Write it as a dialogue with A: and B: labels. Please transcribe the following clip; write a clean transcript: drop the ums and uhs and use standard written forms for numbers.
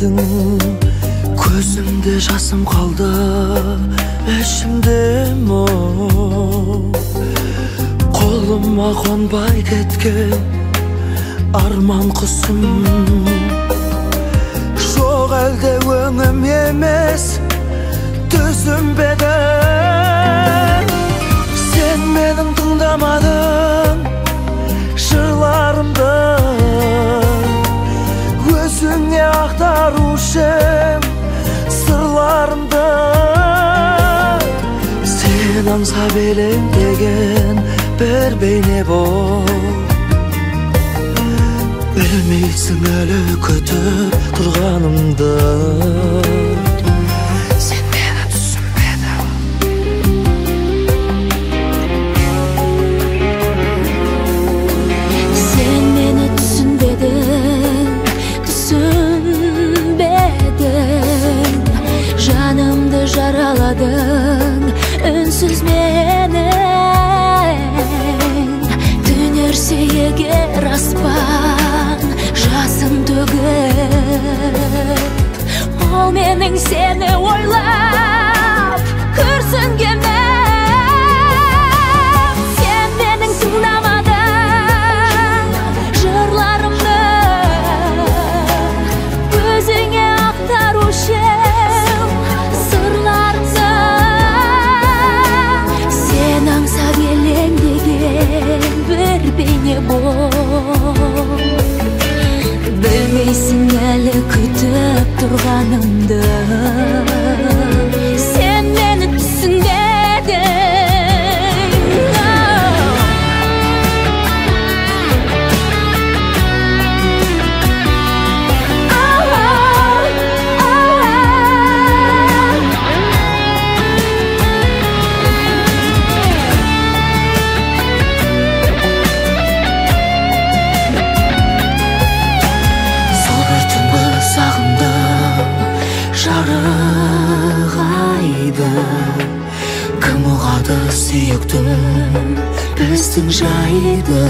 A: едің, көзімде жасым қалды, ішімде мұң. Қолыма қонбай кеткен арман құсым, жоқ әлде өңім емес түзім бедің. Сен менің тыңдамадың жырларымды, өзіңе ақтарушым сырларымды. Сен аңсап елеңдеген бір бейне бол, білмейсің әлі күтіп тұрғанымды. Сен мені түсінбедің.
B: Сен мені түсінбедің. Жанымды жараладың үнсіз менің. Түнерсе егер аспан жасын төгіп, ол менің сені ойлап күрсінгенім. Сен менің тыңдамадың жырларымды, өзіңе ақтарушым сырларымды. Сен аңсап елеңдеген бір бейне бол, білмейсің әлі күтіп тұрғанымды. Сен мені түсінбедің.
A: Жарық айды кім ұғады сүйіктім біздің жайды.